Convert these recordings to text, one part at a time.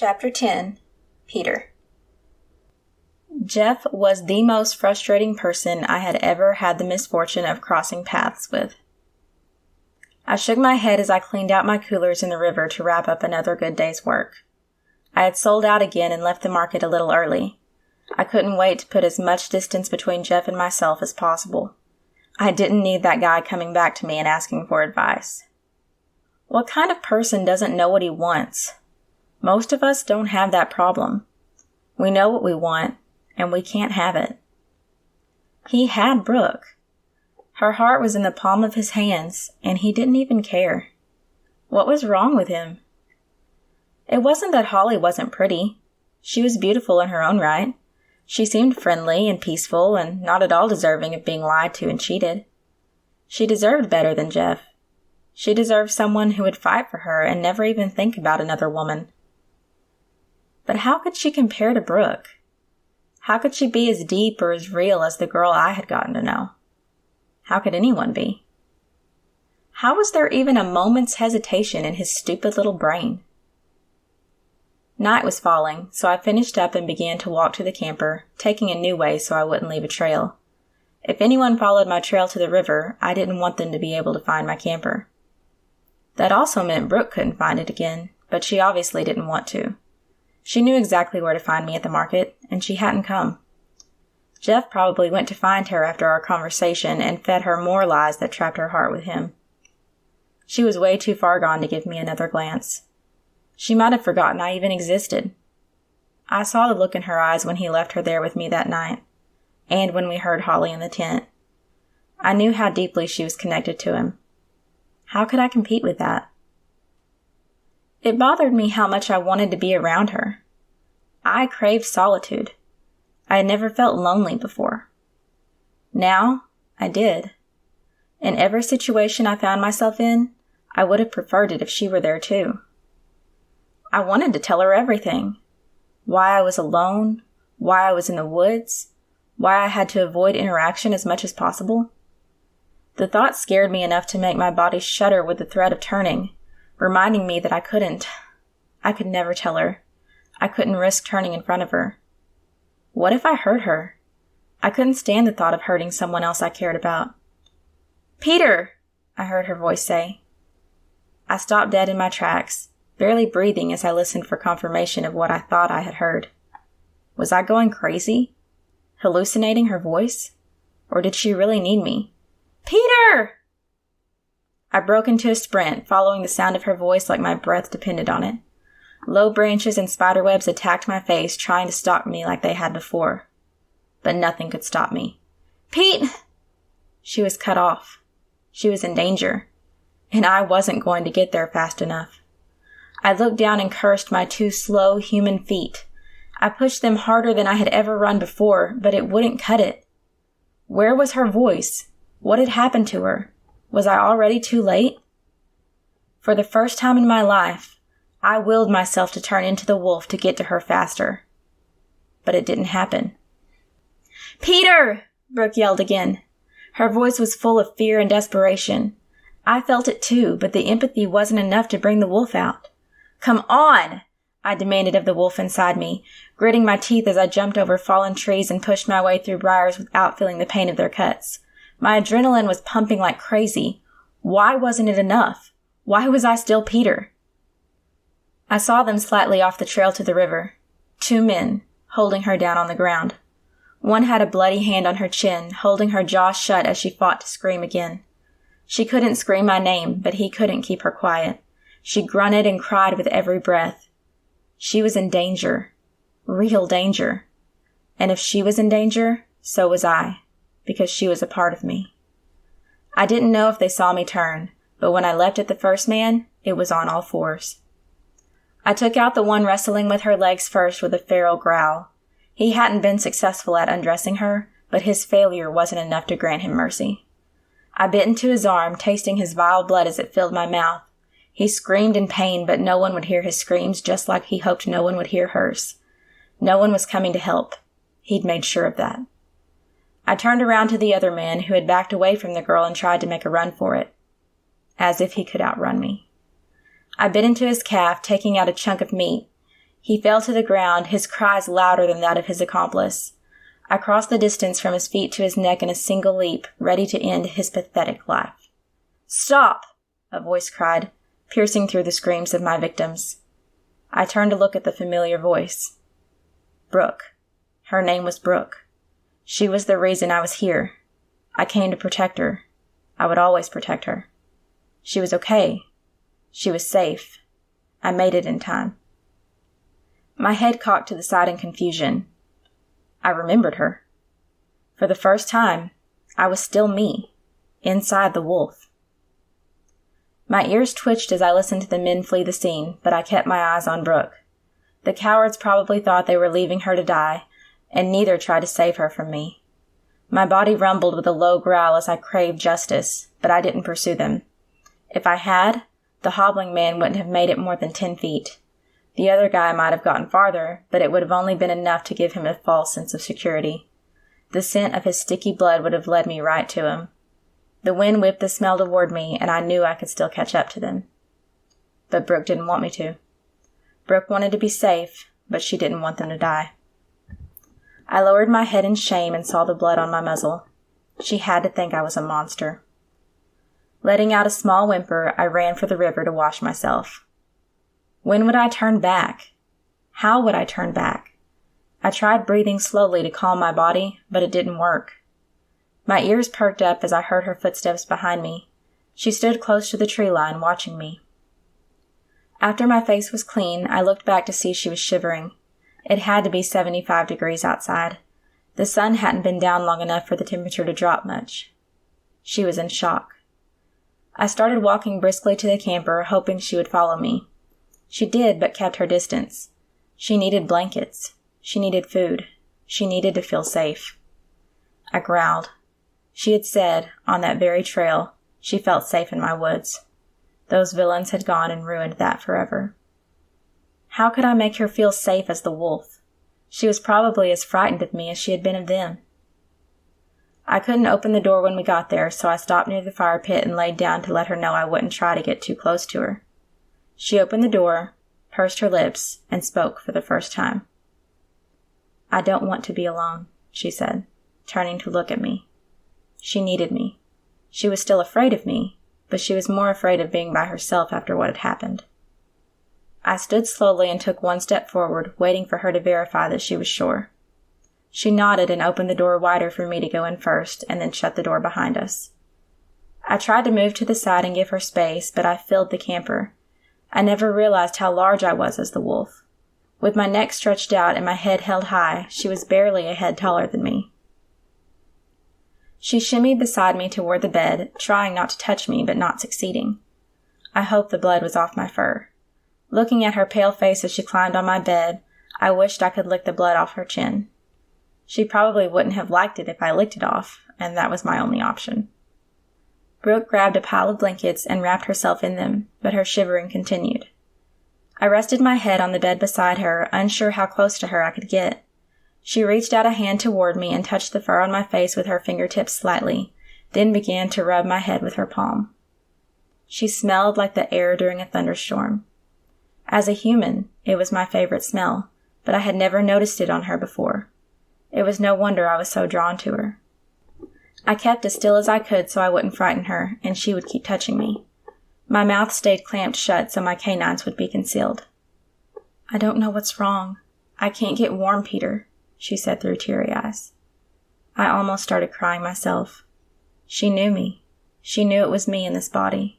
Chapter 10. Peter. Jeff was the most frustrating person I had ever had the misfortune of crossing paths with. I shook my head as I cleaned out my coolers in the river to wrap up another good day's work. I had sold out again and left the market a little early. I couldn't wait to put as much distance between Jeff and myself as possible. I didn't need that guy coming back to me and asking for advice. What kind of person doesn't know what he wants? Most of us don't have that problem. We know what we want, and we can't have it. He had Brooke. Her heart was in the palm of his hands, and he didn't even care. What was wrong with him? It wasn't that Holly wasn't pretty. She was beautiful in her own right. She seemed friendly and peaceful and not at all deserving of being lied to and cheated. She deserved better than Jeff. She deserved someone who would fight for her and never even think about another woman. But how could she compare to Brooke? How could she be as deep or as real as the girl I had gotten to know? How could anyone be? How was there even a moment's hesitation in his stupid little brain? Night was falling, so I finished up and began to walk to the camper, taking a new way so I wouldn't leave a trail. If anyone followed my trail to the river, I didn't want them to be able to find my camper. That also meant Brooke couldn't find it again, but she obviously didn't want to. She knew exactly where to find me at the market, and she hadn't come. Jeff probably went to find her after our conversation and fed her more lies that trapped her heart with him. She was way too far gone to give me another glance. She might have forgotten I even existed. I saw the look in her eyes when he left her there with me that night, and when we heard Holly in the tent. I knew how deeply she was connected to him. How could I compete with that? It bothered me how much I wanted to be around her. I craved solitude. I had never felt lonely before. Now, I did. In every situation I found myself in, I would have preferred it if she were there too. I wanted to tell her everything. Why I was alone, why I was in the woods, why I had to avoid interaction as much as possible. The thought scared me enough to make my body shudder with the threat of turning, reminding me that I could never tell her. I couldn't risk turning in front of her. What if I hurt her? I couldn't stand the thought of hurting someone else I cared about. "Peter!" I heard her voice say. I stopped dead in my tracks, barely breathing as I listened for confirmation of what I thought I had heard. Was I going crazy? Hallucinating her voice? Or did she really need me? "Peter!" I broke into a sprint, following the sound of her voice like my breath depended on it. Low branches and spiderwebs attacked my face, trying to stop me like they had before. But nothing could stop me. "Pete!" She was cut off. She was in danger. And I wasn't going to get there fast enough. I looked down and cursed my two slow human feet. I pushed them harder than I had ever run before, but it wouldn't cut it. Where was her voice? What had happened to her? Was I already too late? For the first time in my life, I willed myself to turn into the wolf to get to her faster. But it didn't happen. "Peter!" Brooke yelled again. Her voice was full of fear and desperation. I felt it too, but the empathy wasn't enough to bring the wolf out. "Come on!" I demanded of the wolf inside me, gritting my teeth as I jumped over fallen trees and pushed my way through briars without feeling the pain of their cuts. My adrenaline was pumping like crazy. Why wasn't it enough? Why was I still Peter? I saw them slightly off the trail to the river. 2 men, holding her down on the ground. One had a bloody hand on her chin, holding her jaw shut as she fought to scream again. She couldn't scream my name, but he couldn't keep her quiet. She grunted and cried with every breath. She was in danger. Real danger. And if she was in danger, so was I. Because she was a part of me. I didn't know if they saw me turn, but when I leapt at the first man, it was on all fours. I took out the one wrestling with her legs first with a feral growl. He hadn't been successful at undressing her, but his failure wasn't enough to grant him mercy. I bit into his arm, tasting his vile blood as it filled my mouth. He screamed in pain, but no one would hear his screams, just like he hoped no one would hear hers. No one was coming to help. He'd made sure of that. I turned around to the other man who had backed away from the girl and tried to make a run for it. As if he could outrun me. I bit into his calf, taking out a chunk of meat. He fell to the ground, his cries louder than that of his accomplice. I crossed the distance from his feet to his neck in a single leap, ready to end his pathetic life. "Stop!" a voice cried, piercing through the screams of my victims. I turned to look at the familiar voice. Brooke. Her name was Brooke. She was the reason I was here. I came to protect her. I would always protect her. She was okay. She was safe. I made it in time. My head cocked to the side in confusion. I remembered her. For the first time, I was still me, inside the wolf. My ears twitched as I listened to the men flee the scene, but I kept my eyes on Brooke. The cowards probably thought they were leaving her to die, and neither tried to save her from me. My body rumbled with a low growl as I craved justice, but I didn't pursue them. If I had, the hobbling man wouldn't have made it more than 10 feet. The other guy might have gotten farther, but it would have only been enough to give him a false sense of security. The scent of his sticky blood would have led me right to him. The wind whipped the smell toward me, and I knew I could still catch up to them. But Brooke didn't want me to. Brooke wanted to be safe, but she didn't want them to die. I lowered my head in shame and saw the blood on my muzzle. She had to think I was a monster. Letting out a small whimper, I ran for the river to wash myself. When would I turn back? How would I turn back? I tried breathing slowly to calm my body, but it didn't work. My ears perked up as I heard her footsteps behind me. She stood close to the tree line, watching me. After my face was clean, I looked back to see she was shivering. It had to be 75 degrees outside. The sun hadn't been down long enough for the temperature to drop much. She was in shock. I started walking briskly to the camper, hoping she would follow me. She did, but kept her distance. She needed blankets. She needed food. She needed to feel safe. I growled. She had said, on that very trail, she felt safe in my woods. Those villains had gone and ruined that forever. How could I make her feel safe as the wolf? She was probably as frightened of me as she had been of them. I couldn't open the door when we got there, so I stopped near the fire pit and laid down to let her know I wouldn't try to get too close to her. She opened the door, pursed her lips, and spoke for the first time. "I don't want to be alone," she said, turning to look at me. She needed me. She was still afraid of me, but she was more afraid of being by herself after what had happened. I stood slowly and took one step forward, waiting for her to verify that she was sure. She nodded and opened the door wider for me to go in first, and then shut the door behind us. I tried to move to the side and give her space, but I filled the camper. I never realized how large I was as the wolf. With my neck stretched out and my head held high, she was barely a head taller than me. She shimmied beside me toward the bed, trying not to touch me, but not succeeding. I hoped the blood was off my fur. Looking at her pale face as she climbed on my bed, I wished I could lick the blood off her chin. She probably wouldn't have liked it if I licked it off, and that was my only option. Brooke grabbed a pile of blankets and wrapped herself in them, but her shivering continued. I rested my head on the bed beside her, unsure how close to her I could get. She reached out a hand toward me and touched the fur on my face with her fingertips slightly, then began to rub my head with her palm. She smelled like the air during a thunderstorm. As a human, it was my favorite smell, but I had never noticed it on her before. It was no wonder I was so drawn to her. I kept as still as I could so I wouldn't frighten her, and she would keep touching me. My mouth stayed clamped shut so my canines would be concealed. "I don't know what's wrong. I can't get warm, Peter," she said through teary eyes. I almost started crying myself. She knew me. She knew it was me in this body.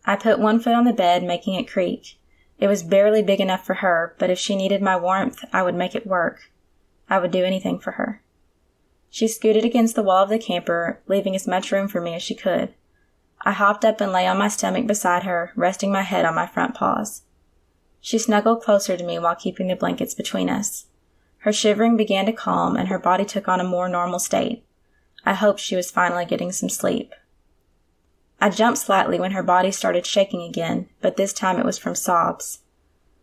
I put one foot on the bed, making it creak. It was barely big enough for her, but if she needed my warmth, I would make it work. I would do anything for her. She scooted against the wall of the camper, leaving as much room for me as she could. I hopped up and lay on my stomach beside her, resting my head on my front paws. She snuggled closer to me while keeping the blankets between us. Her shivering began to calm, and her body took on a more normal state. I hoped she was finally getting some sleep. I jumped slightly when her body started shaking again, but this time it was from sobs.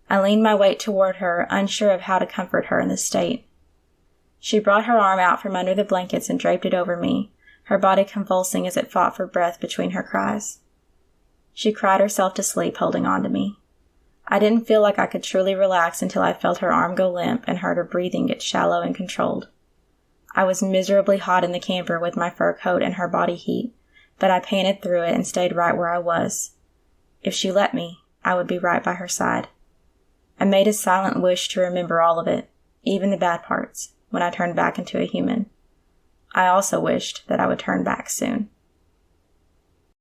I leaned my weight toward her, unsure of how to comfort her in this state. She brought her arm out from under the blankets and draped it over me, her body convulsing as it fought for breath between her cries. She cried herself to sleep, holding on to me. I didn't feel like I could truly relax until I felt her arm go limp and heard her breathing get shallow and controlled. I was miserably hot in the camper with my fur coat and her body heat, but I panted through it and stayed right where I was. If she let me, I would be right by her side. I made a silent wish to remember all of it, even the bad parts, when I turned back into a human. I also wished that I would turn back soon.